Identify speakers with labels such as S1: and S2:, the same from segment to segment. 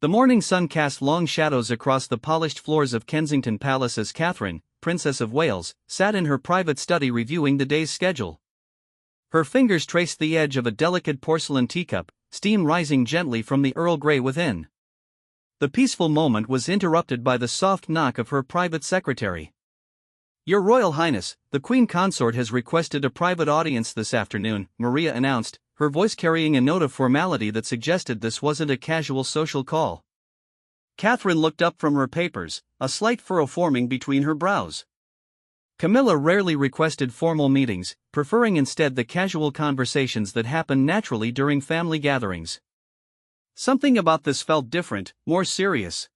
S1: The morning sun cast long shadows across the polished floors of Kensington Palace as Catherine, Princess of Wales, sat in her private study reviewing the day's schedule. Her fingers traced the edge of a delicate porcelain teacup, steam rising gently from the Earl Grey within. The peaceful moment was interrupted by the soft knock of her private secretary. "Your Royal Highness, the Queen Consort has requested a private audience this afternoon," Maria announced, her voice carrying a note of formality that suggested this wasn't a casual social call. Catherine looked up from her papers, a slight furrow forming between her brows. Camilla rarely requested formal meetings, preferring instead the casual conversations that happen naturally during family gatherings. Something about this felt different, more serious.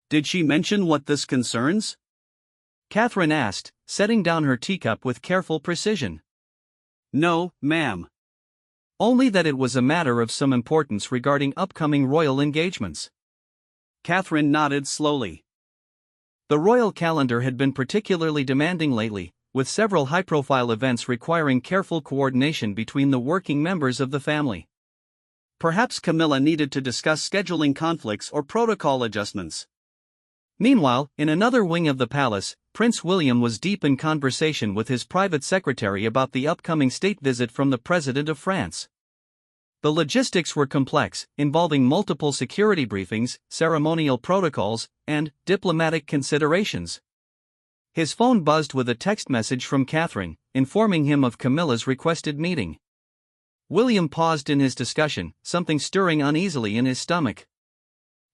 S1: "Did she mention what this concerns?" Catherine asked, setting down her teacup with careful precision. "No, ma'am. Only that it was a matter of some importance regarding upcoming royal engagements." Catherine nodded slowly. The royal calendar had been particularly demanding lately, with several high-profile events requiring careful coordination between the working members of the family. Perhaps Camilla needed to discuss scheduling conflicts or protocol adjustments. Meanwhile, in another wing of the palace, Prince William was deep in conversation with his private secretary about the upcoming state visit from the President of France. The logistics were complex, involving multiple security briefings, ceremonial protocols, and diplomatic considerations. His phone buzzed with a text message from Catherine, informing him of Camilla's requested meeting. William paused in his discussion, something stirring uneasily in his stomach.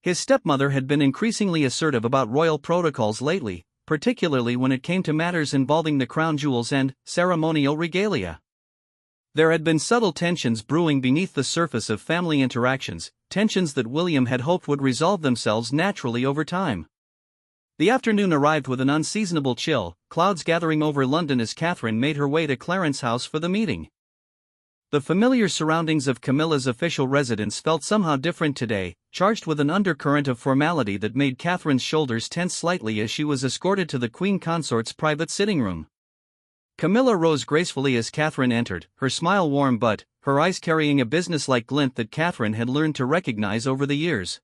S1: His stepmother had been increasingly assertive about royal protocols lately, particularly when it came to matters involving the crown jewels and ceremonial regalia. There had been subtle tensions brewing beneath the surface of family interactions, tensions that William had hoped would resolve themselves naturally over time. The afternoon arrived with an unseasonable chill, clouds gathering over London as Catherine made her way to Clarence House for the meeting. The familiar surroundings of Camilla's official residence felt somehow different today, charged with an undercurrent of formality that made Catherine's shoulders tense slightly as she was escorted to the Queen Consort's private sitting room. Camilla rose gracefully as Catherine entered, her smile warm but, her eyes carrying a businesslike glint that Catherine had learned to recognize over the years.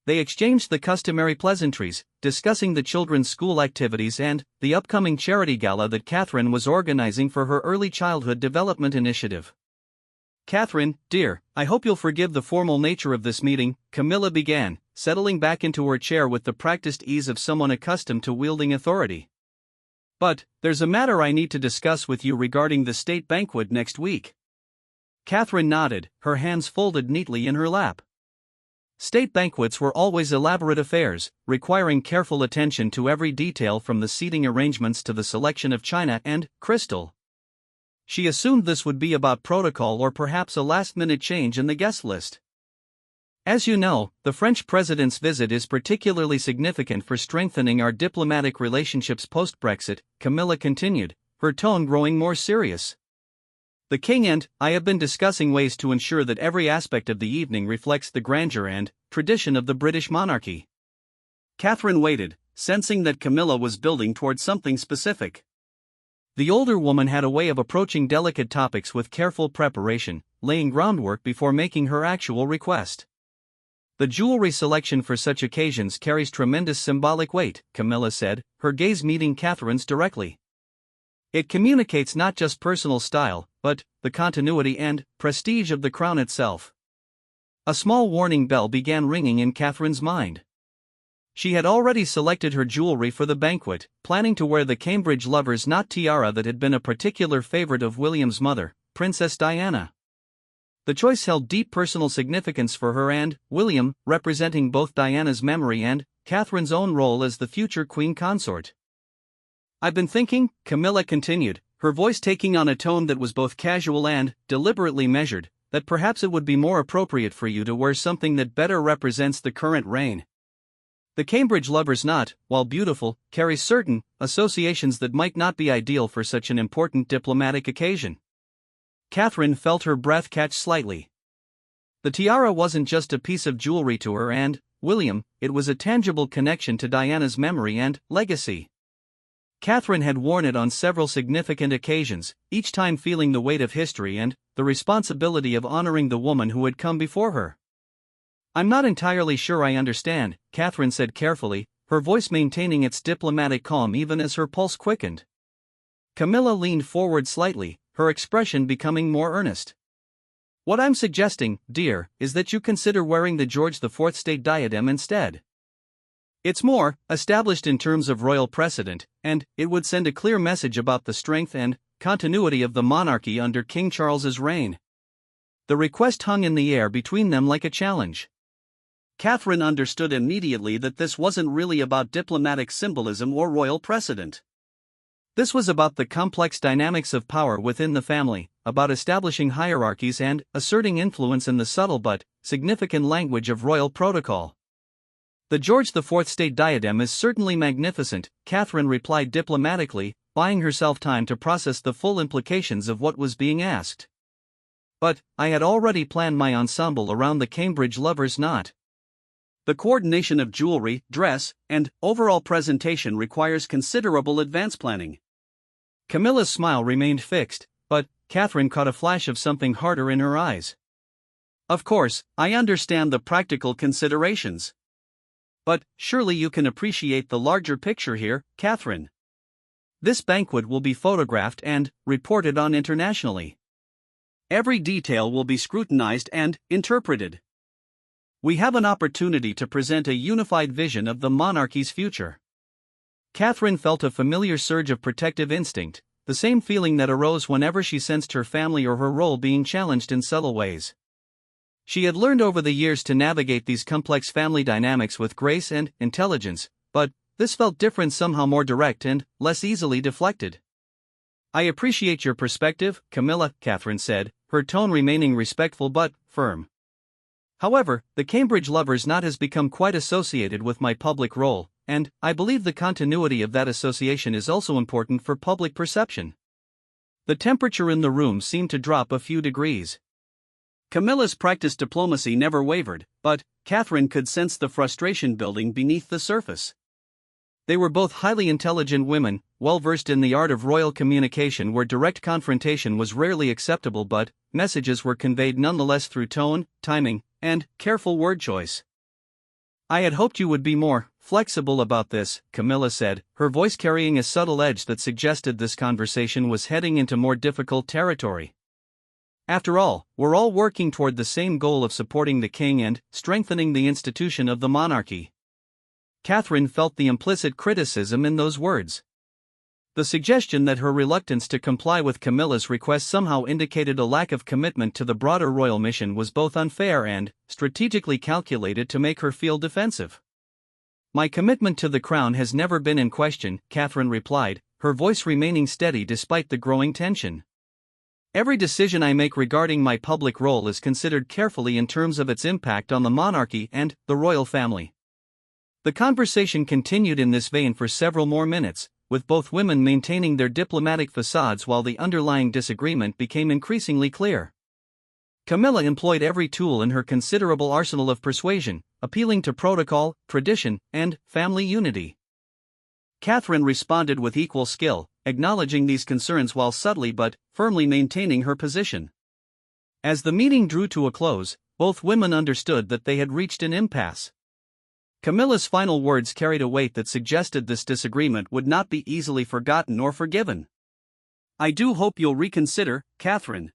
S1: They exchanged the customary pleasantries, discussing the children's school activities and the upcoming charity gala that Catherine was organizing for her early childhood development initiative. "Catherine, dear, I hope you'll forgive the formal nature of this meeting," Camilla began, settling back into her chair with the practiced ease of someone accustomed to wielding authority. "But, there's a matter I need to discuss with you regarding the state banquet next week." Catherine nodded, her hands folded neatly in her lap. State banquets were always elaborate affairs, requiring careful attention to every detail from the seating arrangements to the selection of china and crystal. She assumed this would be about protocol or perhaps a last-minute change in the guest list. "As you know, the French president's visit is particularly significant for strengthening our diplomatic relationships post-Brexit," Camilla continued, her tone growing more serious. "The King and I have been discussing ways to ensure that every aspect of the evening reflects the grandeur and tradition of the British monarchy." Catherine waited, sensing that Camilla was building toward something specific. The older woman had a way of approaching delicate topics with careful preparation, laying groundwork before making her actual request. "The jewelry selection for such occasions carries tremendous symbolic weight," Camilla said, her gaze meeting Catherine's directly. "It communicates not just personal style, but the continuity and prestige of the crown itself." A small warning bell began ringing in Catherine's mind. She had already selected her jewelry for the banquet, planning to wear the Cambridge lover's knot tiara that had been a particular favorite of William's mother, Princess Diana. The choice held deep personal significance for her and William, representing both Diana's memory and Catherine's own role as the future Queen Consort. "I've been thinking," Camilla continued, her voice taking on a tone that was both casual and deliberately measured, "that perhaps it would be more appropriate for you to wear something that better represents the current reign. The Cambridge lover's knot, while beautiful, carries certain associations that might not be ideal for such an important diplomatic occasion." Catherine felt her breath catch slightly. The tiara wasn't just a piece of jewelry to her and William, it was a tangible connection to Diana's memory and legacy. Catherine had worn it on several significant occasions, each time feeling the weight of history and the responsibility of honoring the woman who had come before her. I'm not entirely sure I understand, Catherine said carefully, her voice maintaining its diplomatic calm even as her pulse quickened. Camilla leaned forward slightly, her expression becoming more earnest. What I'm suggesting, dear, is that you consider wearing the George IV state diadem instead. It's more established in terms of royal precedent, and it would send a clear message about the strength and continuity of the monarchy under King Charles's reign. The request hung in the air between them like a challenge. Catherine understood immediately that this wasn't really about diplomatic symbolism or royal precedent. This was about the complex dynamics of power within the family, about establishing hierarchies and asserting influence in the subtle but significant language of royal protocol. The George IV state diadem is certainly magnificent, Catherine replied diplomatically, buying herself time to process the full implications of what was being asked. But I had already planned my ensemble around the Cambridge lover's knot. The coordination of jewelry, dress, and overall presentation requires considerable advance planning. Camilla's smile remained fixed, but Catherine caught a flash of something harder in her eyes. Of course, I understand the practical considerations. But surely you can appreciate the larger picture here, Catherine. This banquet will be photographed and reported on internationally. Every detail will be scrutinized and interpreted. We have an opportunity to present a unified vision of the monarchy's future. Catherine felt a familiar surge of protective instinct, the same feeling that arose whenever she sensed her family or her role being challenged in subtle ways. She had learned over the years to navigate these complex family dynamics with grace and intelligence, but this felt different, somehow more direct and less easily deflected. I appreciate your perspective, Camilla, Catherine said, her tone remaining respectful but firm. However, the Cambridge lover's knot has become quite associated with my public role, and I believe the continuity of that association is also important for public perception. The temperature in the room seemed to drop a few degrees. Camilla's practiced diplomacy never wavered, but Catherine could sense the frustration building beneath the surface. They were both highly intelligent women, well-versed in the art of royal communication where direct confrontation was rarely acceptable, but messages were conveyed nonetheless through tone, timing, and careful word choice. I had hoped you would be more flexible about this, Camilla said, her voice carrying a subtle edge that suggested this conversation was heading into more difficult territory. After all, we're all working toward the same goal of supporting the king and strengthening the institution of the monarchy. Catherine felt the implicit criticism in those words. The suggestion that her reluctance to comply with Camilla's request somehow indicated a lack of commitment to the broader royal mission was both unfair and strategically calculated to make her feel defensive. My commitment to the crown has never been in question, Catherine replied, her voice remaining steady despite the growing tension. Every decision I make regarding my public role is considered carefully in terms of its impact on the monarchy and the royal family. The conversation continued in this vein for several more minutes, with both women maintaining their diplomatic facades while the underlying disagreement became increasingly clear. Camilla employed every tool in her considerable arsenal of persuasion, appealing to protocol, tradition, and family unity. Catherine responded with equal skill, acknowledging these concerns while subtly but firmly maintaining her position. As the meeting drew to a close, both women understood that they had reached an impasse. Camilla's final words carried a weight that suggested this disagreement would not be easily forgotten or forgiven. I do hope you'll reconsider, Catherine.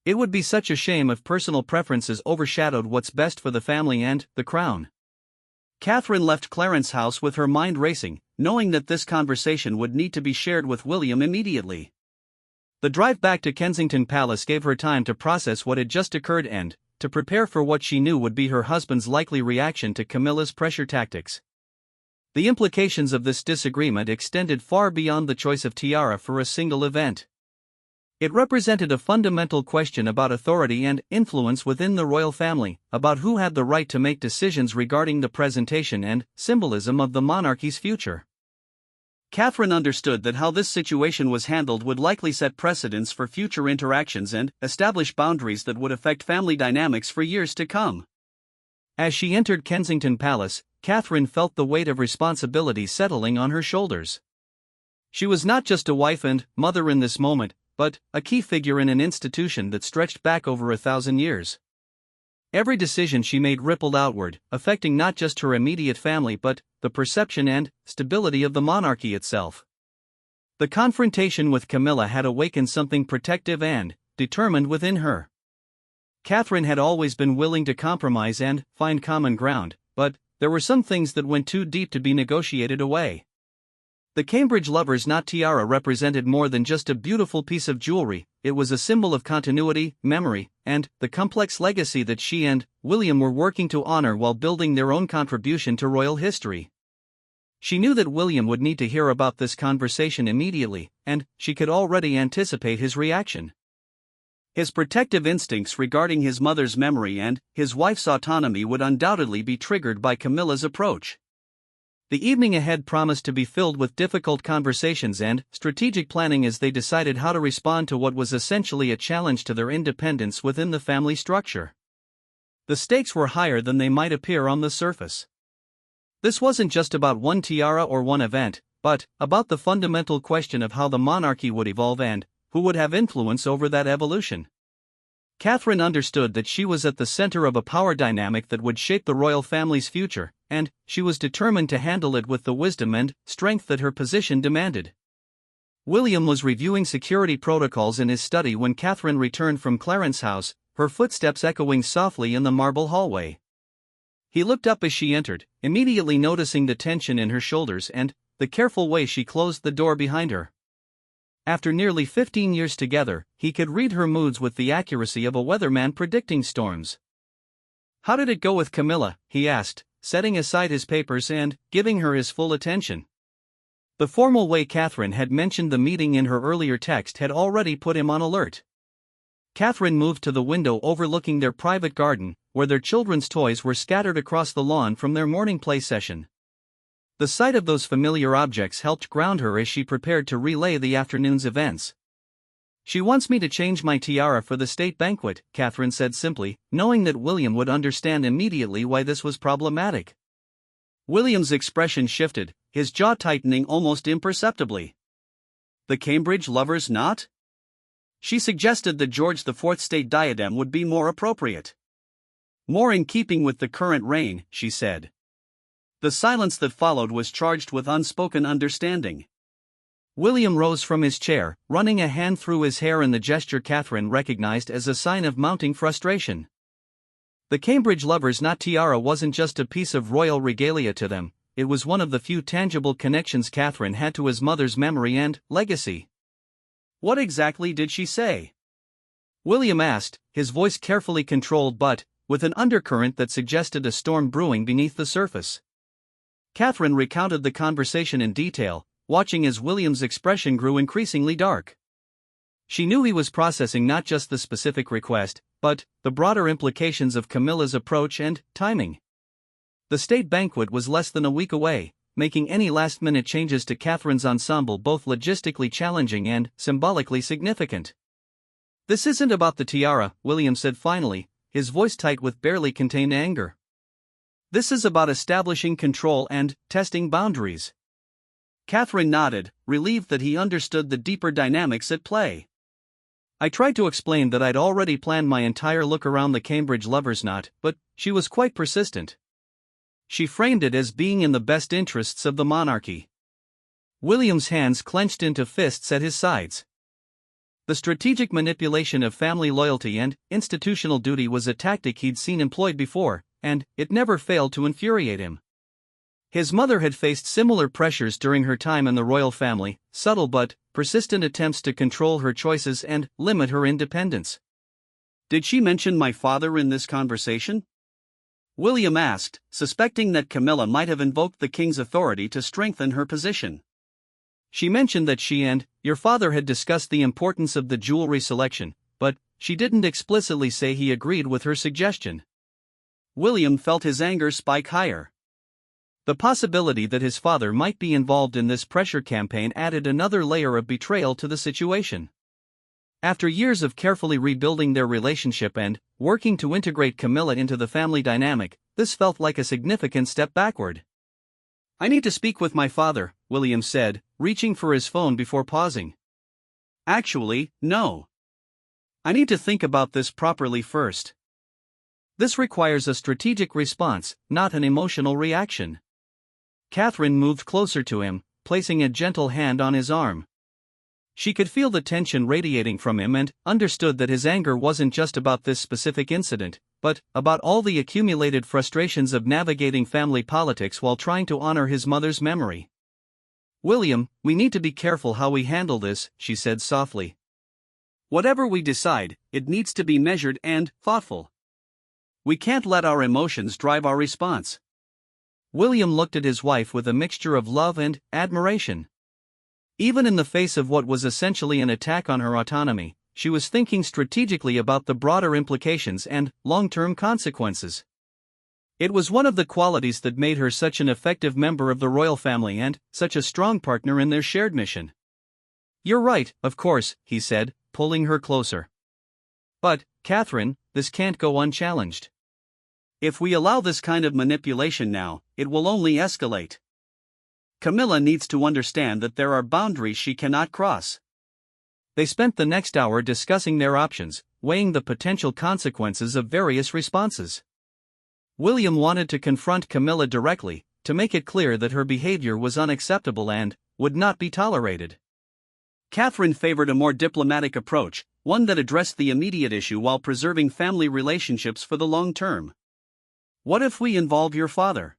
S1: It would be such a shame if personal preferences overshadowed what's best for the family and the crown. Catherine left Clarence House with her mind racing, knowing that this conversation would need to be shared with William immediately. The drive back to Kensington Palace gave her time to process what had just occurred and to prepare for what she knew would be her husband's likely reaction to Camilla's pressure tactics. The implications of this disagreement extended far beyond the choice of Tiara for a single event. It represented a fundamental question about authority and influence within the royal family, about who had the right to make decisions regarding the presentation and symbolism of the monarchy's future. Catherine understood that how this situation was handled would likely set precedents for future interactions and establish boundaries that would affect family dynamics for years to come. As she entered Kensington Palace, Catherine felt the weight of responsibility settling on her shoulders. She was not just a wife and mother in this moment, but a key figure in an institution that stretched back over 1,000 years. Every decision she made rippled outward, affecting not just her immediate family but the perception and stability of the monarchy itself. The confrontation with Camilla had awakened something protective and determined within her. Catherine had always been willing to compromise and find common ground, but there were some things that went too deep to be negotiated away. The Cambridge lover's knot tiara represented more than just a beautiful piece of jewelry. It was a symbol of continuity, memory, and the complex legacy that she and William were working to honor while building their own contribution to royal history. She knew that William would need to hear about this conversation immediately, and she could already anticipate his reaction. His protective instincts regarding his mother's memory and his wife's autonomy would undoubtedly be triggered by Camilla's approach. The evening ahead promised to be filled with difficult conversations and strategic planning as they decided how to respond to what was essentially a challenge to their independence within the family structure. The stakes were higher than they might appear on the surface. This wasn't just about one tiara or one event, but about the fundamental question of how the monarchy would evolve and who would have influence over that evolution. Catherine understood that she was at the center of a power dynamic that would shape the royal family's future, and she was determined to handle it with the wisdom and strength that her position demanded. William was reviewing security protocols in his study when Catherine returned from Clarence's house, her footsteps echoing softly in the marble hallway. He looked up as she entered, immediately noticing the tension in her shoulders and the careful way she closed the door behind her. After nearly 15 years together, he could read her moods with the accuracy of a weatherman predicting storms. "How did it go with Camilla?" he asked, setting aside his papers and giving her his full attention. The formal way Catherine had mentioned the meeting in her earlier text had already put him on alert. Catherine moved to the window overlooking their private garden, where their children's toys were scattered across the lawn from their morning play session. The sight of those familiar objects helped ground her as she prepared to relay the afternoon's events. "She wants me to change my tiara for the state banquet," Catherine said simply, knowing that William would understand immediately why this was problematic. William's expression shifted, his jaw tightening almost imperceptibly. "The Cambridge lover's knot?" She suggested that George IV state diadem would be more appropriate. "More in keeping with the current reign," she said. The silence that followed was charged with unspoken understanding. William rose from his chair, running a hand through his hair in the gesture Catherine recognized as a sign of mounting frustration. The Cambridge lover's knot tiara wasn't just a piece of royal regalia to them, it was one of the few tangible connections Catherine had to his mother's memory and legacy. "What exactly did she say?" William asked, his voice carefully controlled but with an undercurrent that suggested a storm brewing beneath the surface. Catherine recounted the conversation in detail, watching as William's expression grew increasingly dark. She knew he was processing not just the specific request, but the broader implications of Camilla's approach and timing. The state banquet was less than a week away, making any last-minute changes to Catherine's ensemble both logistically challenging and symbolically significant. "This isn't about the tiara," William said finally, his voice tight with barely contained anger. "This is about establishing control and testing boundaries." Catherine nodded, relieved that he understood the deeper dynamics at play. "I tried to explain that I'd already planned my entire look around the Cambridge lover's knot, but she was quite persistent. She framed it as being in the best interests of the monarchy." William's hands clenched into fists at his sides. The strategic manipulation of family loyalty and institutional duty was a tactic he'd seen employed before, and it never failed to infuriate him. His mother had faced similar pressures during her time in the royal family, subtle but persistent attempts to control her choices and limit her independence. "Did she mention my father in this conversation?" William asked, suspecting that Camilla might have invoked the king's authority to strengthen her position. "She mentioned that she and your father had discussed the importance of the jewelry selection, but she didn't explicitly say he agreed with her suggestion." William felt his anger spike higher. The possibility that his father might be involved in this pressure campaign added another layer of betrayal to the situation. After years of carefully rebuilding their relationship and working to integrate Camilla into the family dynamic, this felt like a significant step backward. "I need to speak with my father," William said, reaching for his phone before pausing. "Actually, no. I need to think about this properly first." This requires a strategic response, not an emotional reaction. Catherine moved closer to him, placing a gentle hand on his arm. She could feel the tension radiating from him and understood that his anger wasn't just about this specific incident, but about all the accumulated frustrations of navigating family politics while trying to honor his mother's memory. "William, we need to be careful how we handle this," she said softly. "Whatever we decide, it needs to be measured and thoughtful. We can't let our emotions drive our response." William looked at his wife with a mixture of love and admiration. Even in the face of what was essentially an attack on her autonomy, she was thinking strategically about the broader implications and long-term consequences. It was one of the qualities that made her such an effective member of the royal family and such a strong partner in their shared mission. "You're right, of course," he said, pulling her closer. "But, Catherine, this can't go unchallenged. If we allow this kind of manipulation now, it will only escalate. Camilla needs to understand that there are boundaries she cannot cross." They spent the next hour discussing their options, weighing the potential consequences of various responses. William wanted to confront Camilla directly, to make it clear that her behavior was unacceptable and would not be tolerated. Catherine favored a more diplomatic approach, one that addressed the immediate issue while preserving family relationships for the long term. "What if we involve your father?"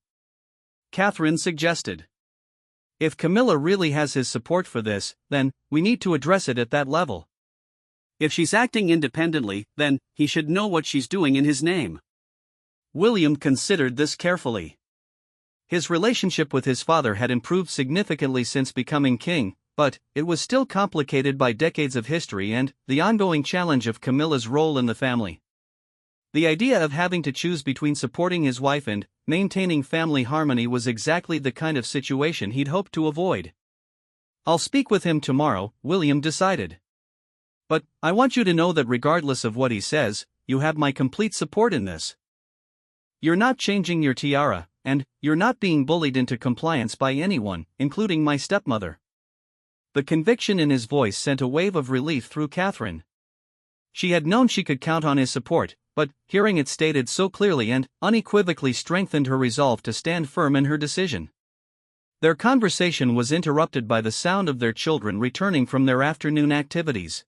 S1: Catherine suggested. "If Camilla really has his support for this, then we need to address it at that level. If she's acting independently, then he should know what she's doing in his name." William considered this carefully. His relationship with his father had improved significantly since becoming king, but it was still complicated by decades of history and the ongoing challenge of Camilla's role in the family. The idea of having to choose between supporting his wife and maintaining family harmony was exactly the kind of situation he'd hoped to avoid. "I'll speak with him tomorrow," William decided. "But I want you to know that regardless of what he says, you have my complete support in this. You're not changing your tiara, and you're not being bullied into compliance by anyone, including my stepmother." The conviction in his voice sent a wave of relief through Catherine. She had known she could count on his support, but hearing it stated so clearly and unequivocally strengthened her resolve to stand firm in her decision. Their conversation was interrupted by the sound of their children returning from their afternoon activities.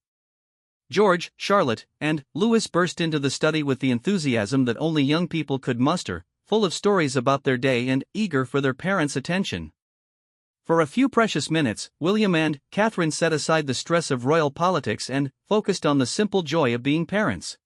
S1: George, Charlotte, and Louis burst into the study with the enthusiasm that only young people could muster, full of stories about their day and eager for their parents' attention. For a few precious minutes, William and Catherine set aside the stress of royal politics and focused on the simple joy of being parents.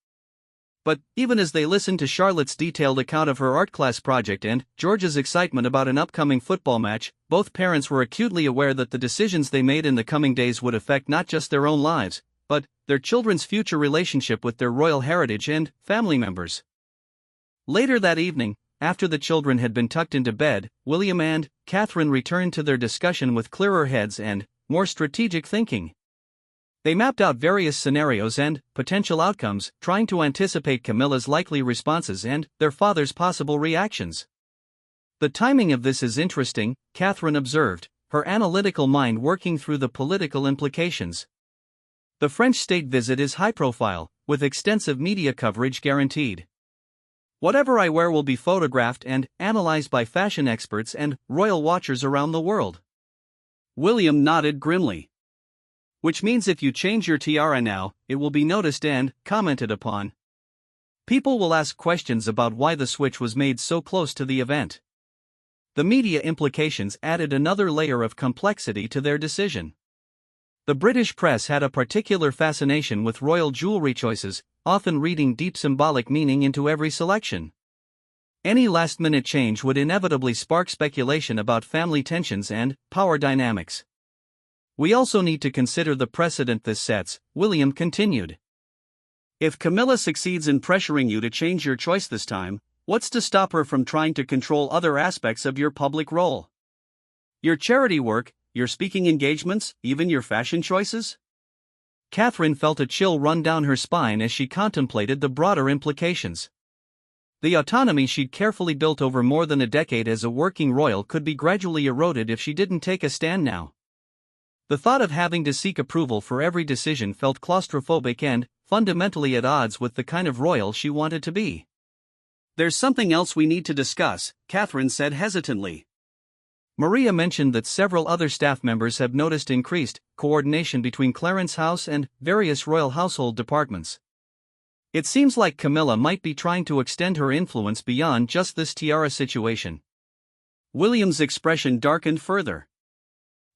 S1: But even as they listened to Charlotte's detailed account of her art class project and George's excitement about an upcoming football match, both parents were acutely aware that the decisions they made in the coming days would affect not just their own lives, but their children's future relationship with their royal heritage and family members. Later that evening, after the children had been tucked into bed, William and Catherine returned to their discussion with clearer heads and more strategic thinking. They mapped out various scenarios and potential outcomes, trying to anticipate Camilla's likely responses and their father's possible reactions. "The timing of this is interesting," Catherine observed, her analytical mind working through the political implications. "The French state visit is high profile, with extensive media coverage guaranteed. Whatever I wear will be photographed and analyzed by fashion experts and royal watchers around the world." William nodded grimly. "Which means if you change your tiara now, it will be noticed and commented upon. People will ask questions about why the switch was made so close to the event." The media implications added another layer of complexity to their decision. The British press had a particular fascination with royal jewelry choices, often reading deep symbolic meaning into every selection. Any last-minute change would inevitably spark speculation about family tensions and power dynamics. "We also need to consider the precedent this sets," William continued. "If Camilla succeeds in pressuring you to change your choice this time, what's to stop her from trying to control other aspects of your public role? Your charity work, your speaking engagements, even your fashion choices?" Catherine felt a chill run down her spine as she contemplated the broader implications. The autonomy she'd carefully built over more than a decade as a working royal could be gradually eroded if she didn't take a stand now. The thought of having to seek approval for every decision felt claustrophobic and fundamentally at odds with the kind of royal she wanted to be.
S2: There's something else we need to discuss, Catherine said hesitantly.
S1: Maria mentioned that several other staff members have noticed increased coordination between Clarence House and various royal household departments. It seems like Camilla might be trying to extend her influence beyond just this Tiara situation.
S2: William's expression darkened further.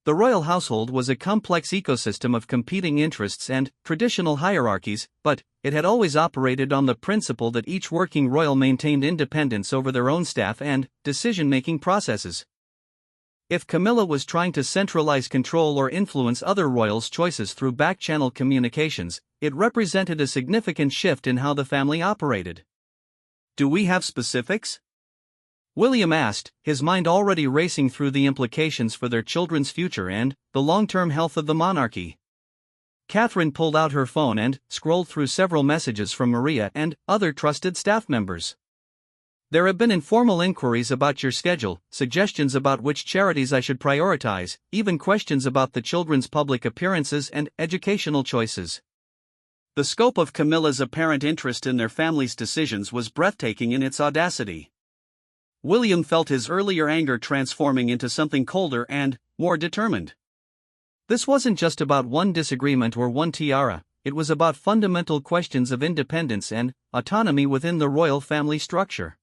S1: The royal household was a complex ecosystem of competing interests and traditional hierarchies, but it had always operated on the principle that each working royal maintained independence over their own staff and decision-making processes. If Camilla was trying to centralize control or influence other royals' choices through back-channel communications, it represented a significant shift in how the family operated.
S2: Do we have specifics?
S1: William asked, his mind already racing through the implications for their children's future and the long-term health of the monarchy. Catherine pulled out her phone and scrolled through several messages from Maria and other trusted staff members. There have been informal inquiries about your schedule, suggestions about which charities I should prioritize, even questions about the children's public appearances and educational choices.
S2: The scope of Camilla's apparent interest in their family's decisions was breathtaking in its audacity. William felt his earlier anger transforming into something colder and more determined.
S1: This wasn't just about one disagreement or one tiara, it was about fundamental questions of independence and autonomy within the royal family structure.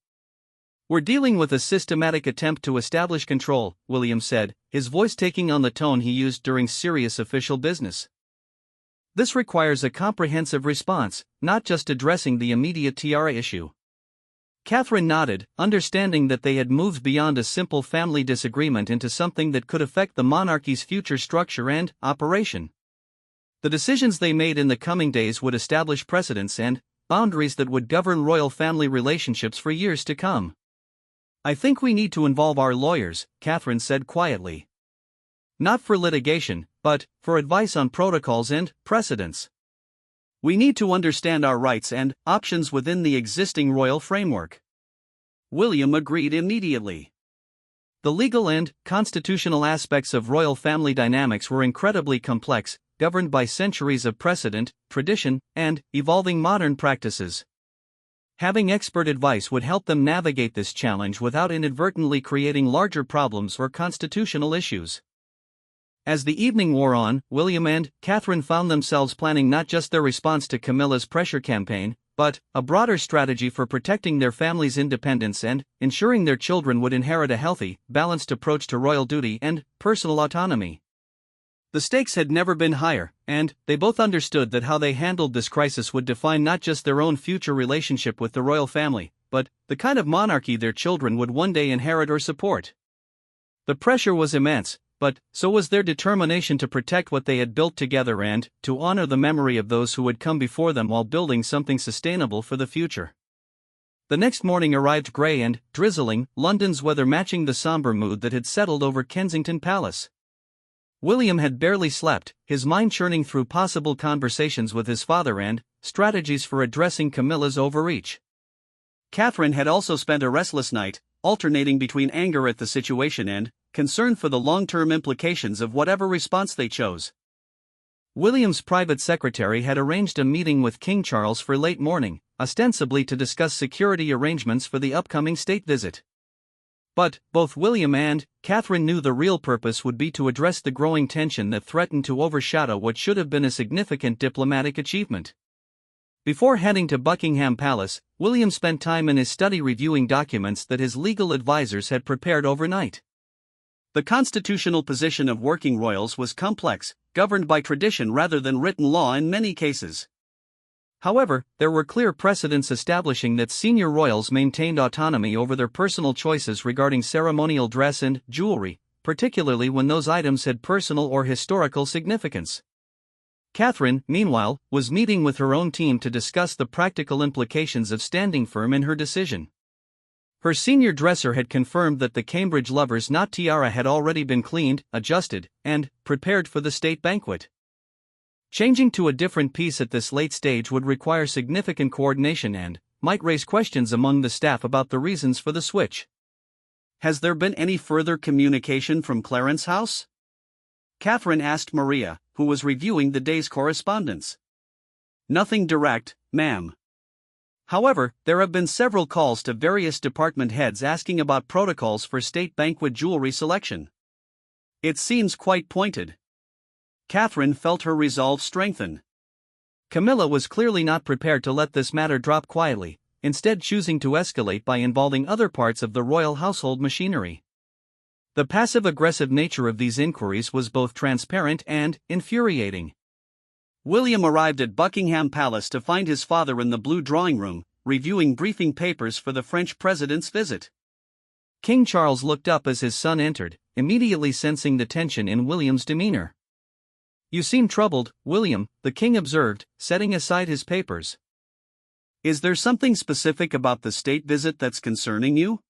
S1: We're dealing with a systematic attempt to establish control, William said, his voice taking on the tone he used during serious official business. This requires a comprehensive response, not just addressing the immediate tiara issue. Catherine nodded, understanding that they had moved beyond a simple family disagreement into something that could affect the monarchy's future structure and operation. The decisions they made in the coming days would establish precedents and boundaries that would govern royal family relationships for years to come. I think we need to involve our lawyers, Catherine said quietly. Not for litigation, but for advice on protocols and precedents.
S2: We need to understand our rights and options within the existing royal framework. William agreed immediately.
S1: The legal and constitutional aspects of royal family dynamics were incredibly complex, governed by centuries of precedent, tradition, and evolving modern practices. Having expert advice would help them navigate this challenge without inadvertently creating larger problems or constitutional issues. As the evening wore on, William and Catherine found themselves planning not just their response to Camilla's pressure campaign, but a broader strategy for protecting their family's independence and ensuring their children would inherit a healthy, balanced approach to royal duty and personal autonomy. The stakes had never been higher, and they both understood that how they handled this crisis would define not just their own future relationship with the royal family, but the kind of monarchy their children would one day inherit or support. The pressure was immense, but so was their determination to protect what they had built together and to honor the memory of those who had come before them while building something sustainable for the future. The next morning arrived grey and drizzling, London's weather matching the somber mood that had settled over Kensington Palace. William had barely slept, his mind churning through possible conversations with his father and strategies for addressing Camilla's overreach.
S2: Catherine had also spent a restless night, alternating between anger at the situation and concern for the long-term implications of whatever response they chose.
S1: William's private secretary had arranged a meeting with King Charles for late morning, ostensibly to discuss security arrangements for the upcoming state visit. But both William and Catherine knew the real purpose would be to address the growing tension that threatened to overshadow what should have been a significant diplomatic achievement. Before heading to Buckingham Palace, William spent time in his study reviewing documents that his legal advisors had prepared overnight.
S2: The constitutional position of working royals was complex, governed by tradition rather than written law in many cases.
S1: However, there were clear precedents establishing that senior royals maintained autonomy over their personal choices regarding ceremonial dress and jewelry, particularly when those items had personal or historical significance. Catherine, meanwhile, was meeting with her own team to discuss the practical implications of standing firm in her decision. Her senior dresser had confirmed that the Cambridge lover's knot tiara had already been cleaned, adjusted, and prepared for the state banquet. Changing to a different piece at this late stage would require significant coordination and might raise questions among the staff about the reasons for the switch.
S2: Has there been any further communication from Clarence House? Catherine asked Maria, who was reviewing the day's correspondence. Nothing direct, ma'am. However, there have been several calls to various department heads asking about protocols for state banquet jewelry selection. It seems quite pointed. Catherine felt her resolve strengthen.
S1: Camilla was clearly not prepared to let this matter drop quietly, instead choosing to escalate by involving other parts of the royal household machinery. The passive-aggressive nature of these inquiries was both transparent and infuriating.
S2: William arrived at Buckingham Palace to find his father in the blue drawing room, reviewing briefing papers for the French president's visit.
S1: King Charles looked up as his son entered, immediately sensing the tension in William's demeanor. "You seem troubled, William," the king observed, setting aside his papers.
S2: "Is there something specific about the state visit that's concerning you?"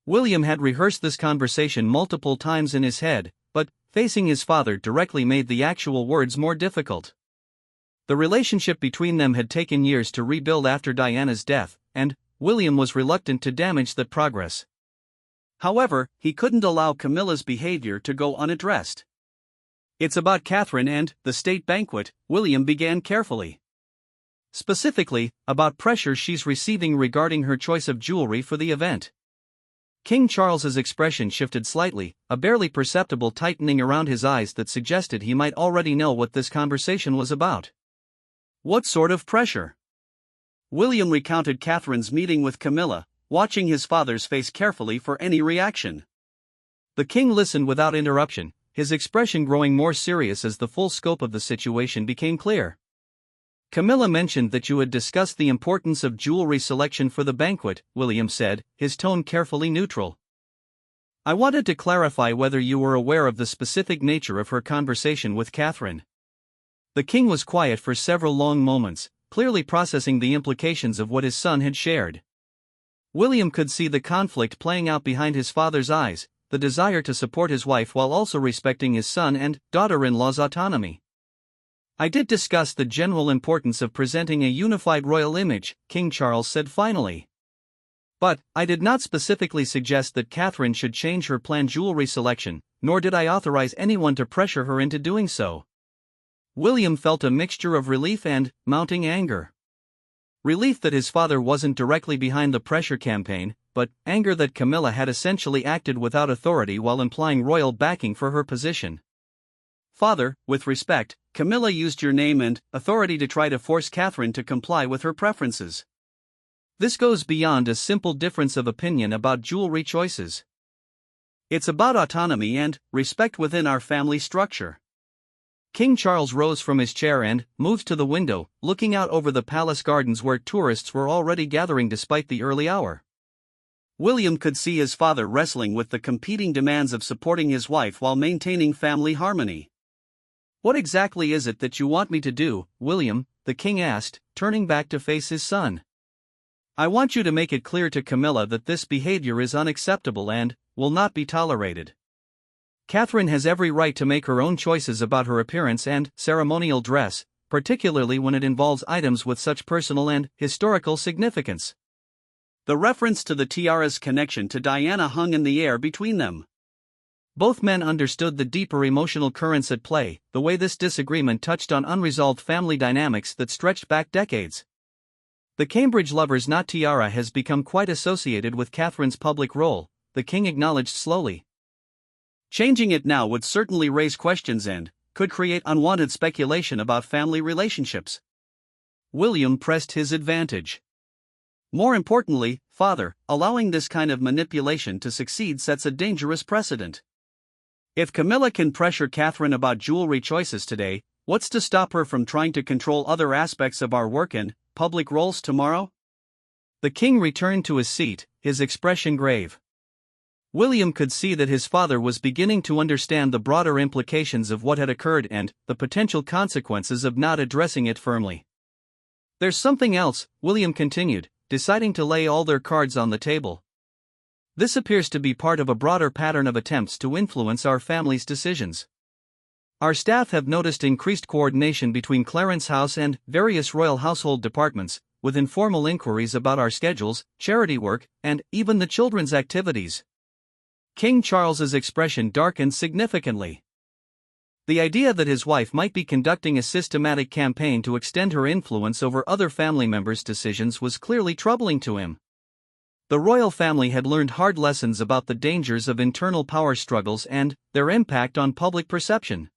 S1: William had rehearsed this conversation multiple times in his head, but facing his father directly made the actual words more difficult. The relationship between them had taken years to rebuild after Diana's death, and William was reluctant to damage that progress.
S2: However, he couldn't allow Camilla's behavior to go unaddressed. "It's about Catherine and the state banquet," William began carefully.
S1: "Specifically, about pressure she's receiving regarding her choice of jewelry for the event." King Charles's expression shifted slightly, a barely perceptible tightening around his eyes that suggested he might already know what this conversation was about.
S2: "What sort of pressure?" William recounted Catherine's meeting with Camilla, watching his father's face carefully for any reaction.
S1: The king listened without interruption, his expression growing more serious as the full scope of the situation became clear. "Camilla mentioned that you had discussed the importance of jewelry selection for the banquet," William said, his tone carefully neutral. "I wanted to clarify whether you were aware of the specific nature of her conversation with Catherine." The king was quiet for several long moments, clearly processing the implications of what his son had shared. William could see the conflict playing out behind his father's eyes, the desire to support his wife while also respecting his son and daughter-in-law's autonomy. "I did discuss the general importance of presenting a unified royal image," King Charles said finally. "But I did not specifically suggest that Catherine should change her planned jewelry selection, nor did I authorize anyone to pressure her into doing so." William felt a mixture of relief and mounting anger. Relief that his father wasn't directly behind the pressure campaign, but anger that Camilla had essentially acted without authority while implying royal backing for her position.
S2: "Father, with respect, Camilla used your name and authority to try to force Catherine to comply with her preferences.
S1: This goes beyond a simple difference of opinion about jewelry choices.
S2: It's about autonomy and respect within our family structure."
S1: King Charles rose from his chair and moved to the window, looking out over the palace gardens where tourists were already gathering despite the early hour.
S2: William could see his father wrestling with the competing demands of supporting his wife while maintaining family harmony.
S1: "What exactly is it that you want me to do, William?" the king asked, turning back to face his son. "I want you to make it clear to Camilla that this behavior is unacceptable and will not be tolerated. Catherine has every right to make her own choices about her appearance and ceremonial dress, particularly when it involves items with such personal and historical significance."
S2: The reference to the tiara's connection to Diana hung in the air between them.
S1: Both men understood the deeper emotional currents at play, the way this disagreement touched on unresolved family dynamics that stretched back decades. The Cambridge lover's knot tiara has become quite associated with Catherine's public role, the king acknowledged slowly.
S2: Changing it now would certainly raise questions and could create unwanted speculation about family relationships.
S1: William pressed his advantage.
S2: "More importantly, father, allowing this kind of manipulation to succeed sets a dangerous precedent. If Camilla can pressure Catherine about jewelry choices today, what's to stop her from trying to control other aspects of our work and public roles tomorrow?"
S1: The king returned to his seat, his expression grave. William could see that his father was beginning to understand the broader implications of what had occurred and the potential consequences of not addressing it firmly. "There's something else," William continued, deciding to lay all their cards on the table. "This appears to be part of a broader pattern of attempts to influence our family's decisions. Our staff have noticed increased coordination between Clarence House and various royal household departments, with informal inquiries about our schedules, charity work, and even the children's activities." King Charles's expression darkened significantly. The idea that his wife might be conducting a systematic campaign to extend her influence over other family members' decisions was clearly troubling to him. The royal family had learned hard lessons about the dangers of internal power struggles and their impact on public perception.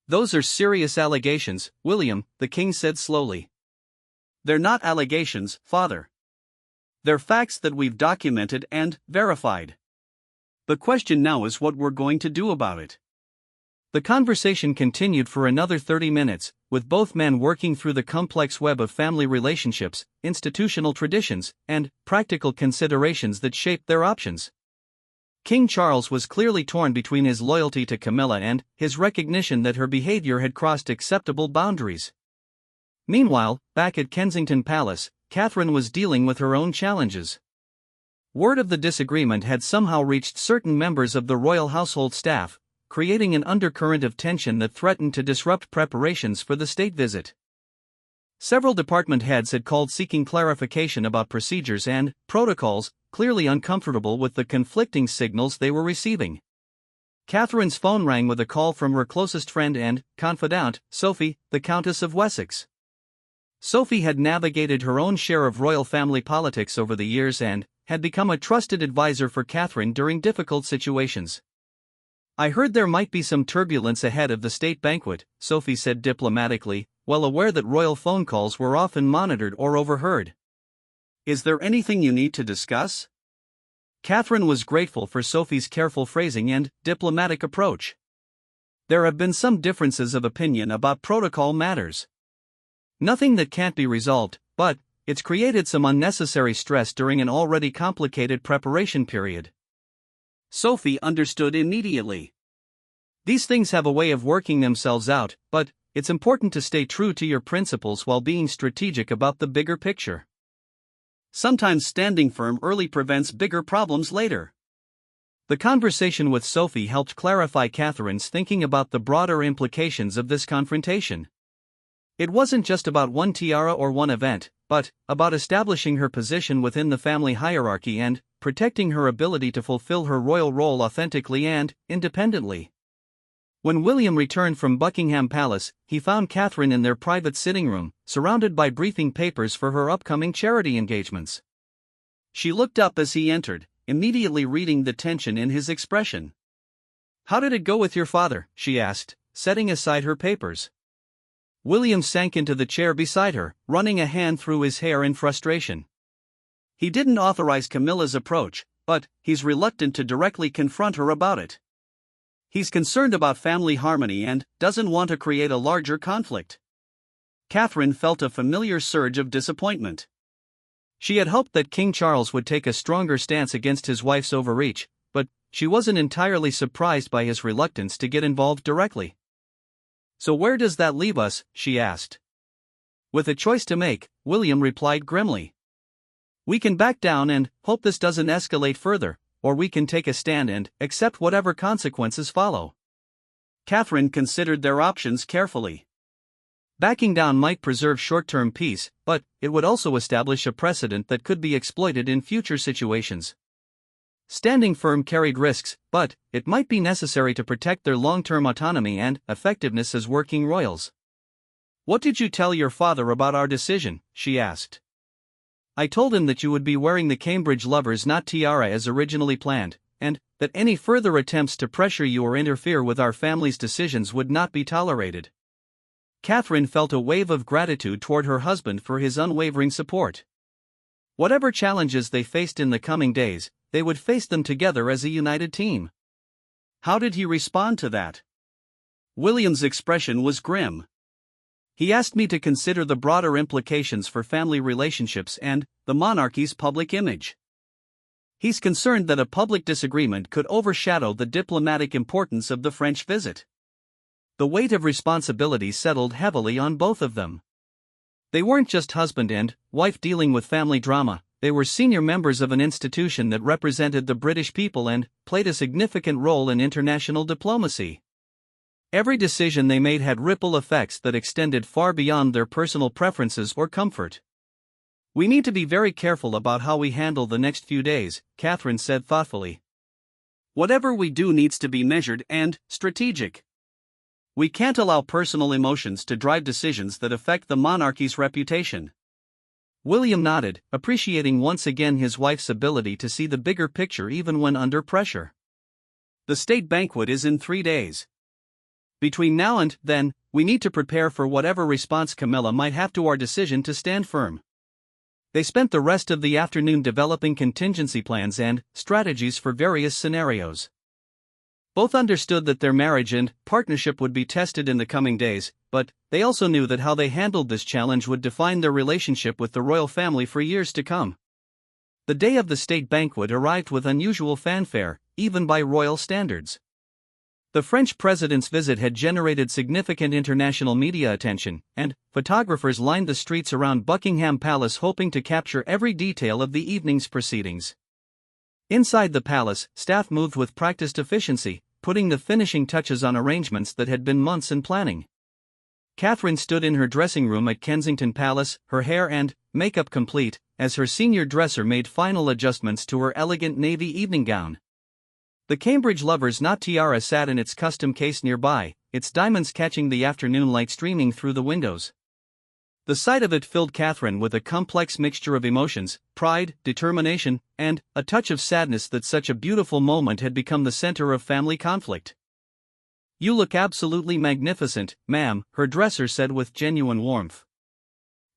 S1: "Those are serious allegations, William," the king said slowly.
S2: "They're not allegations, father. They're facts that we've documented and verified. The question now is what we're going to do about it."
S1: The conversation continued for another 30 minutes, with both men working through the complex web of family relationships, institutional traditions, and practical considerations that shaped their options. King Charles was clearly torn between his loyalty to Camilla and his recognition that her behavior had crossed acceptable boundaries. Meanwhile, back at Kensington Palace, Catherine was dealing with her own challenges. Word of the disagreement had somehow reached certain members of the royal household staff, creating an undercurrent of tension that threatened to disrupt preparations for the state visit. Several department heads had called seeking clarification about procedures and protocols, clearly uncomfortable with the conflicting signals they were receiving. Catherine's phone rang with a call from her closest friend and confidant, Sophie, the Countess of Wessex. Sophie had navigated her own share of royal family politics over the years and had become a trusted advisor for Catherine during difficult situations. "I heard there might be some turbulence ahead of the state banquet," Sophie said diplomatically, well aware that royal phone calls were often monitored or overheard.
S2: "Is there anything you need to discuss?"
S1: Catherine was grateful for Sophie's careful phrasing and diplomatic approach. "There have been some differences of opinion about protocol matters. Nothing that can't be resolved, but it's created some unnecessary stress during an already complicated preparation period."
S2: Sophie understood immediately.
S1: "These things have a way of working themselves out, but it's important to stay true to your principles while being strategic about the bigger picture.
S2: Sometimes standing firm early prevents bigger problems later."
S1: The conversation with Sophie helped clarify Catherine's thinking about the broader implications of this confrontation. It wasn't just about one tiara or one event, but about establishing her position within the family hierarchy and protecting her ability to fulfill her royal role authentically and independently. When William returned from Buckingham Palace, he found Catherine in their private sitting room, surrounded by briefing papers for her upcoming charity engagements.
S2: She looked up as he entered, immediately reading the tension in his expression.
S1: "How did it go with your father?" she asked, setting aside her papers. William sank into the chair beside her, running a hand through his hair in frustration.
S2: "He didn't authorize Camilla's approach, but he's reluctant to directly confront her about it. He's concerned about family harmony and doesn't want to create a larger conflict." Catherine felt a familiar surge of disappointment.
S1: She had hoped that King Charles would take a stronger stance against his wife's overreach, but she wasn't entirely surprised by his reluctance to get involved directly. "So where does that leave us?" she asked.
S2: "With a choice to make," William replied grimly.
S1: "We can back down and hope this doesn't escalate further, or we can take a stand and accept whatever consequences follow."
S2: Catherine considered their options carefully.
S1: Backing down might preserve short-term peace, but it would also establish a precedent that could be exploited in future situations. Standing firm carried risks, but it might be necessary to protect their long-term autonomy and effectiveness as working royals.
S2: "What did you tell your father about our decision?" she asked.
S1: "I told him that you would be wearing the Cambridge lover's knot tiara as originally planned, and that any further attempts to pressure you or interfere with our family's decisions would not be tolerated." Catherine felt a wave of gratitude toward her husband for his unwavering support. Whatever challenges they faced in the coming days, they would face them together as a united team.
S2: How did he respond to that? William's expression was grim.
S1: "He asked me to consider the broader implications for family relationships and the monarchy's public image. He's concerned that a public disagreement could overshadow the diplomatic importance of the French visit." The weight of responsibility settled heavily on both of them. They weren't just husband and wife dealing with family drama, they were senior members of an institution that represented the British people and played a significant role in international diplomacy. Every decision they made had ripple effects that extended far beyond their personal preferences or comfort. "We need to be very careful about how we handle the next few days," Catherine said thoughtfully.
S2: "Whatever we do needs to be measured and strategic. We can't allow personal emotions to drive decisions that affect the monarchy's reputation.
S1: William nodded, appreciating once again his wife's ability to see the bigger picture even when under pressure.
S2: The state banquet is in 3 days. Between now and then, we need to prepare for whatever response Camilla might have to our decision to stand firm.
S1: They spent the rest of the afternoon developing contingency plans and strategies for various scenarios. Both understood that their marriage and partnership would be tested in the coming days, but they also knew that how they handled this challenge would define their relationship with the royal family for years to come. The day of the state banquet arrived with unusual fanfare, even by royal standards. The French president's visit had generated significant international media attention, and photographers lined the streets around Buckingham Palace hoping to capture every detail of the evening's proceedings. Inside the palace, staff moved with practiced efficiency, putting the finishing touches on arrangements that had been months in planning. Catherine stood in her dressing room at Kensington Palace, her hair and makeup complete, as her senior dresser made final adjustments to her elegant navy evening gown. The Cambridge Lover's Knot tiara sat in its custom case nearby, its diamonds catching the afternoon light streaming through the windows. The sight of it filled Catherine with a complex mixture of emotions, pride, determination, and a touch of sadness that such a beautiful moment had become the center of family conflict. "You look absolutely magnificent, ma'am," her dresser said with genuine warmth.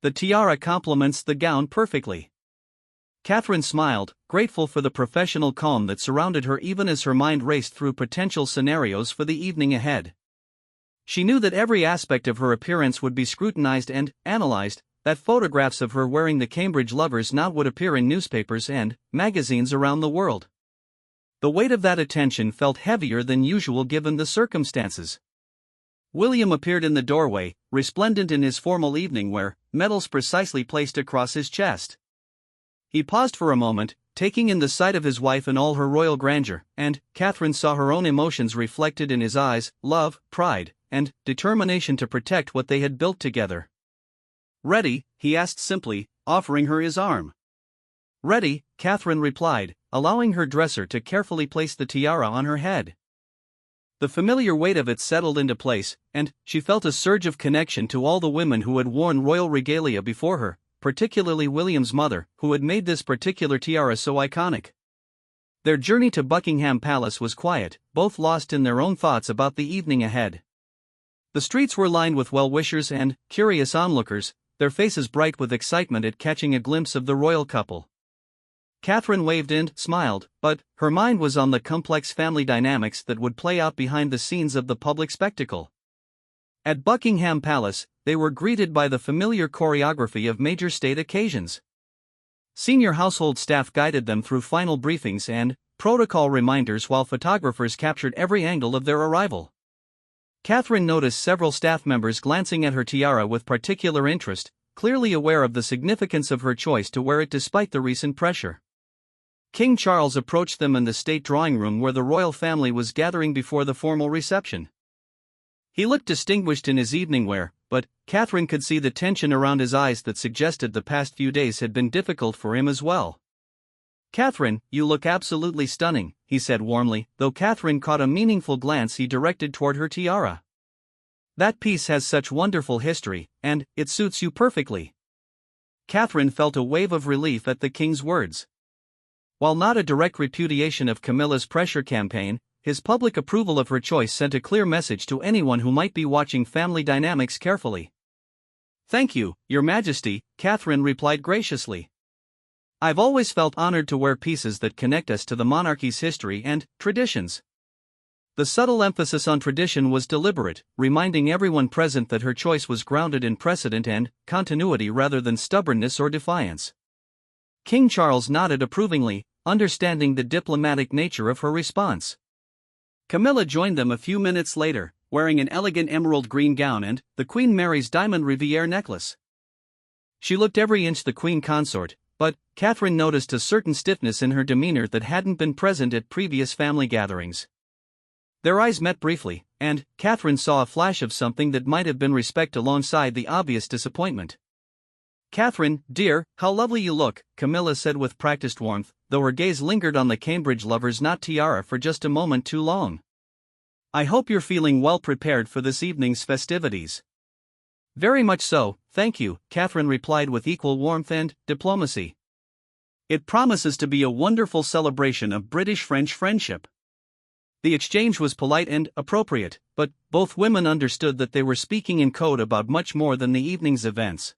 S1: "The tiara complements the gown perfectly." Catherine smiled, grateful for the professional calm that surrounded her even as her mind raced through potential scenarios for the evening ahead. She knew that every aspect of her appearance would be scrutinized and analyzed, that photographs of her wearing the Cambridge Lover's Knot would appear in newspapers and magazines around the world. The weight of that attention felt heavier than usual given the circumstances. William appeared in the doorway, resplendent in his formal evening wear, medals precisely placed across his chest. He paused for a moment, taking in the sight of his wife in all her royal grandeur, and Catherine saw her own emotions reflected in his eyes: love, pride, and determination to protect what they had built together.
S2: "Ready?" he asked simply, offering her his arm.
S1: "Ready," Catherine replied, allowing her dresser to carefully place the tiara on her head. The familiar weight of it settled into place, and she felt a surge of connection to all the women who had worn royal regalia before her, particularly William's mother, who had made this particular tiara so iconic. Their journey to Buckingham Palace was quiet, both lost in their own thoughts about the evening ahead. The streets were lined with well-wishers and curious onlookers, their faces bright with excitement at catching a glimpse of the royal couple. Catherine waved and smiled, but her mind was on the complex family dynamics that would play out behind the scenes of the public spectacle. At Buckingham Palace, they were greeted by the familiar choreography of major state occasions. Senior household staff guided them through final briefings and protocol reminders while photographers captured every angle of their arrival. Catherine noticed several staff members glancing at her tiara with particular interest, clearly aware of the significance of her choice to wear it despite the recent pressure. King Charles approached them in the state drawing room where the royal family was gathering before the formal reception. He looked distinguished in his evening wear, but Catherine could see the tension around his eyes that suggested the past few days had been difficult for him as well. "Catherine, you look absolutely stunning," he said warmly, though Catherine caught a meaningful glance he directed toward her tiara. "That piece has such wonderful history, and it suits you perfectly." Catherine felt a wave of relief at the king's words. While not a direct repudiation of Camilla's pressure campaign, his public approval of her choice sent a clear message to anyone who might be watching family dynamics carefully. "Thank you, Your Majesty," Catherine replied graciously. "I've always felt honored to wear pieces that connect us to the monarchy's history and traditions." The subtle emphasis on tradition was deliberate, reminding everyone present that her choice was grounded in precedent and continuity rather than stubbornness or defiance. King Charles nodded approvingly, understanding the diplomatic nature of her response. Camilla joined them a few minutes later, wearing an elegant emerald green gown and the Queen Mary's diamond Riviere necklace. She looked every inch the Queen consort, but Catherine noticed a certain stiffness in her demeanor that hadn't been present at previous family gatherings. Their eyes met briefly, and Catherine saw a flash of something that might have been respect alongside the obvious disappointment. "Catherine, dear, how lovely you look," Camilla said with practiced warmth, though her gaze lingered on the Cambridge Lover's Knot tiara for just a moment too long.
S2: I hope you're feeling well prepared for this evening's festivities.
S1: Very much so, thank you, Catherine replied with equal warmth and diplomacy.
S2: It promises to be a wonderful celebration of British-French friendship.
S1: The exchange was polite and appropriate, but both women understood that they were speaking in code about much more than the evening's events.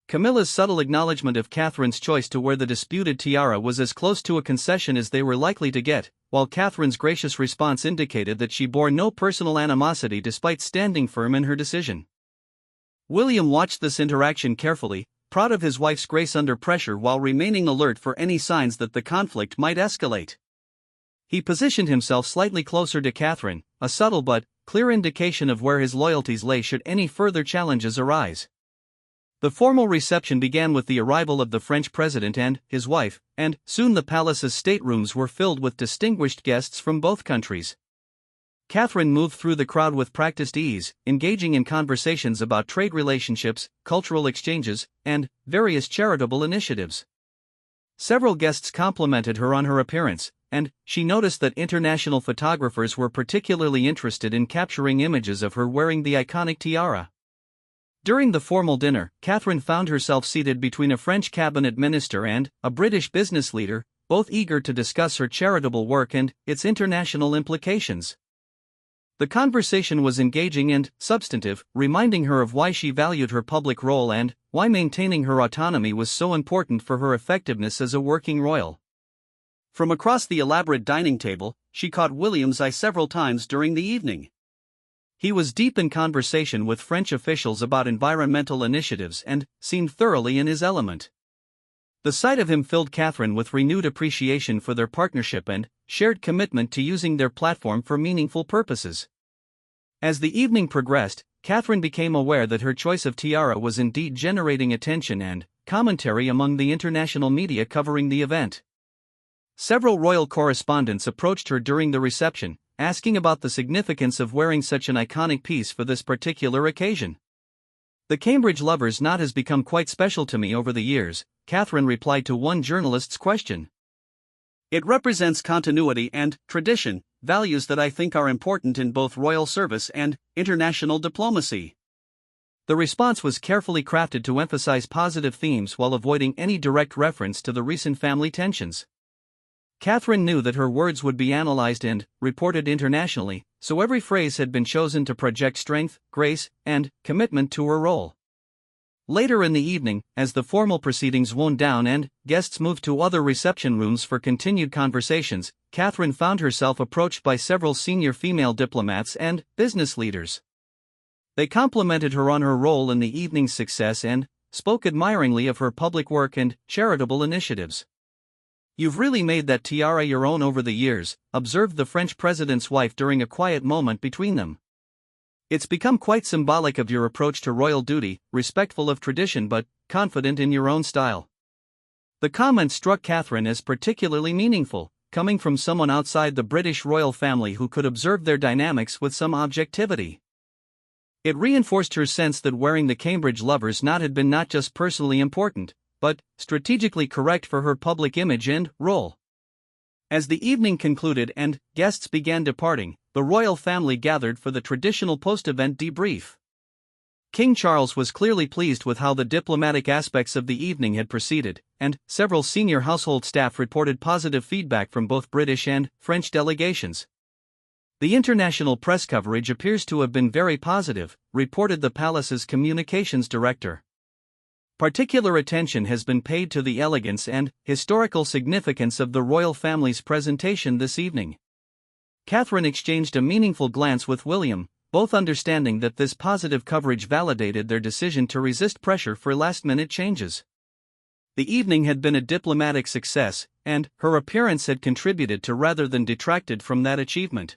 S1: Camilla's subtle acknowledgement of Catherine's choice to wear the disputed tiara was as close to a concession as they were likely to get, while Catherine's gracious response indicated that she bore no personal animosity despite standing firm in her decision. William watched this interaction carefully, proud of his wife's grace under pressure while remaining alert for any signs that the conflict might escalate. He positioned himself slightly closer to Catherine, a subtle but clear indication of where his loyalties lay should any further challenges arise. The formal reception began with the arrival of the French president and his wife, and soon the palace's staterooms were filled with distinguished guests from both countries. Catherine moved through the crowd with practiced ease, engaging in conversations about trade relationships, cultural exchanges, and various charitable initiatives. Several guests complimented her on her appearance, and she noticed that international photographers were particularly interested in capturing images of her wearing the iconic tiara. During the formal dinner, Catherine found herself seated between a French cabinet minister and a British business leader, both eager to discuss her charitable work and its international implications. The conversation was engaging and substantive, reminding her of why she valued her public role and why maintaining her autonomy was so important for her effectiveness as a working royal.
S2: From across the elaborate dining table, she caught William's eye several times during the evening.
S1: He was deep in conversation with French officials about environmental initiatives and seemed thoroughly in his element. The sight of him filled Catherine with renewed appreciation for their partnership and shared commitment to using their platform for meaningful purposes. As the evening progressed, Catherine became aware that her choice of tiara was indeed generating attention and commentary among the international media covering the event. Several royal correspondents approached her during the reception, asking about the significance of wearing such an iconic piece for this particular occasion. The Cambridge Lovers' knot has become quite special to me over the years, Catherine replied to one journalist's question.
S2: It represents continuity and tradition, values that I think are important in both royal service and international diplomacy.
S1: The response was carefully crafted to emphasize positive themes while avoiding any direct reference to the recent family tensions. Catherine knew that her words would be analyzed and reported internationally, so every phrase had been chosen to project strength, grace, and commitment to her role. Later in the evening, as the formal proceedings wound down and guests moved to other reception rooms for continued conversations, Catherine found herself approached by several senior female diplomats and business leaders. They complimented her on her role in the evening's success and spoke admiringly of her public work and charitable initiatives. "You've really made that tiara your own over the years," observed the French president's wife during a quiet moment between them. "It's become quite symbolic of your approach to royal duty, respectful of tradition but confident in your own style." The comment struck Catherine as particularly meaningful, coming from someone outside the British royal family who could observe their dynamics with some objectivity. It reinforced her sense that wearing the Cambridge Lovers' knot had been not just personally important, but strategically correct for her public image and role. As the evening concluded and guests began departing, the royal family gathered for the traditional post-event debrief. King Charles was clearly pleased with how the diplomatic aspects of the evening had proceeded, and several senior household staff reported positive feedback from both British and French delegations. "The international press coverage appears to have been very positive," reported the palace's communications director. "Particular attention has been paid to the elegance and historical significance of the royal family's presentation this evening." Catherine exchanged a meaningful glance with William, both understanding that this positive coverage validated their decision to resist pressure for last-minute changes. The evening had been a diplomatic success, and her appearance had contributed to rather than detracted from that achievement.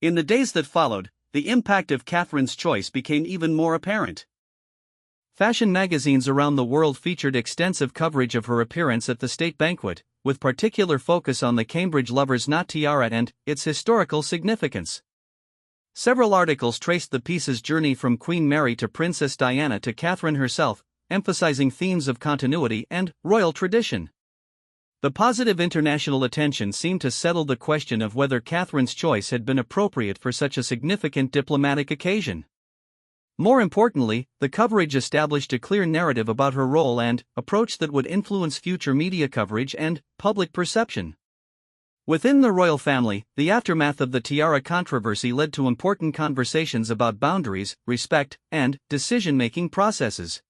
S2: In the days that followed, the impact of Catherine's choice became even more apparent.
S1: Fashion magazines around the world featured extensive coverage of her appearance at the state banquet, with particular focus on the Cambridge Lovers' knot tiara and its historical significance. Several articles traced the piece's journey from Queen Mary to Princess Diana to Catherine herself, emphasizing themes of continuity and royal tradition. The positive international attention seemed to settle the question of whether Catherine's choice had been appropriate for such a significant diplomatic occasion. More importantly, the coverage established a clear narrative about her role and approach that would influence future media coverage and public perception. Within the royal family, the aftermath of the Tiara controversy led to important conversations about boundaries, respect, and decision-making processes.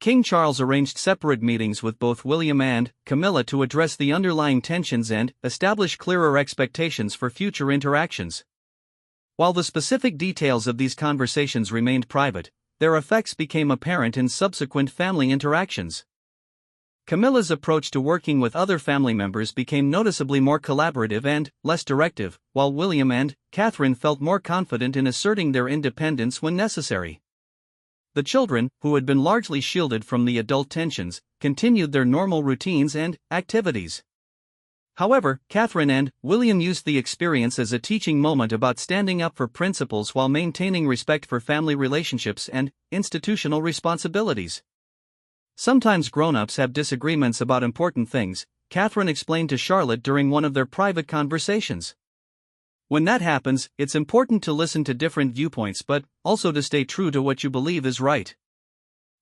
S1: King Charles arranged separate meetings with both William and Camilla to address the underlying tensions and establish clearer expectations for future interactions. While the specific details of these conversations remained private, their effects became apparent in subsequent family interactions. Camilla's approach to working with other family members became noticeably more collaborative and less directive, while William and Catherine felt more confident in asserting their independence when necessary. The children, who had been largely shielded from the adult tensions, continued their normal routines and activities. However, Catherine and William used the experience as a teaching moment about standing up for principles while maintaining respect for family relationships and institutional responsibilities. Sometimes grown-ups have disagreements about important things, Catherine explained to Charlotte during one of their private conversations. When that happens, it's important to listen to different viewpoints but also to stay true to what you believe is right.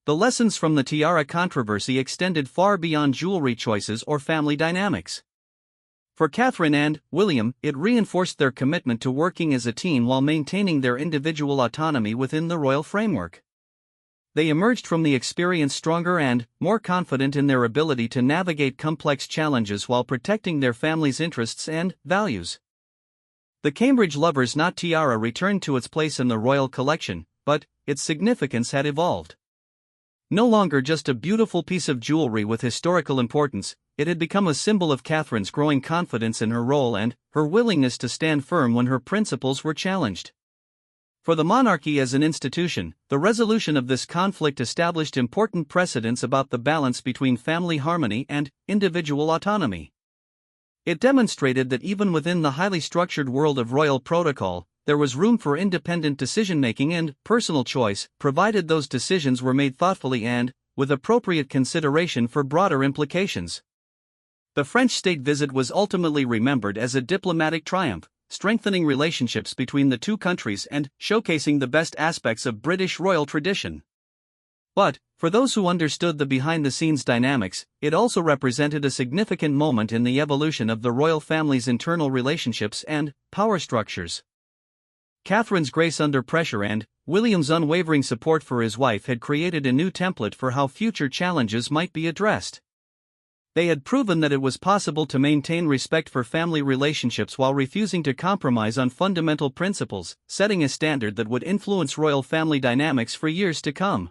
S1: The lessons from the Tiara controversy extended far beyond jewelry choices or family dynamics. For Catherine and William, it reinforced their commitment to working as a team while maintaining their individual autonomy within the royal framework. They emerged from the experience stronger and more confident in their ability to navigate complex challenges while protecting their family's interests and values. The Cambridge Lover's Knot tiara returned to its place in the royal collection, but its significance had evolved. No longer just a beautiful piece of jewelry with historical importance, it had become a symbol of Catherine's growing confidence in her role and her willingness to stand firm when her principles were challenged. For the monarchy as an institution, the resolution of this conflict established important precedents about the balance between family harmony and individual autonomy. It demonstrated that even within the highly structured world of royal protocol, there was room for independent decision-making and personal choice, provided those decisions were made thoughtfully and with appropriate consideration for broader implications. The French state visit was ultimately remembered as a diplomatic triumph, strengthening relationships between the two countries and showcasing the best aspects of British royal tradition. But, for those who understood the behind-the-scenes dynamics, it also represented a significant moment in the evolution of the royal family's internal relationships and power structures. Catherine's grace under pressure and William's unwavering support for his wife had created a new template for how future challenges might be addressed. They had proven that it was possible to maintain respect for family relationships while refusing to compromise on fundamental principles, setting a standard that would influence royal family dynamics for years to come.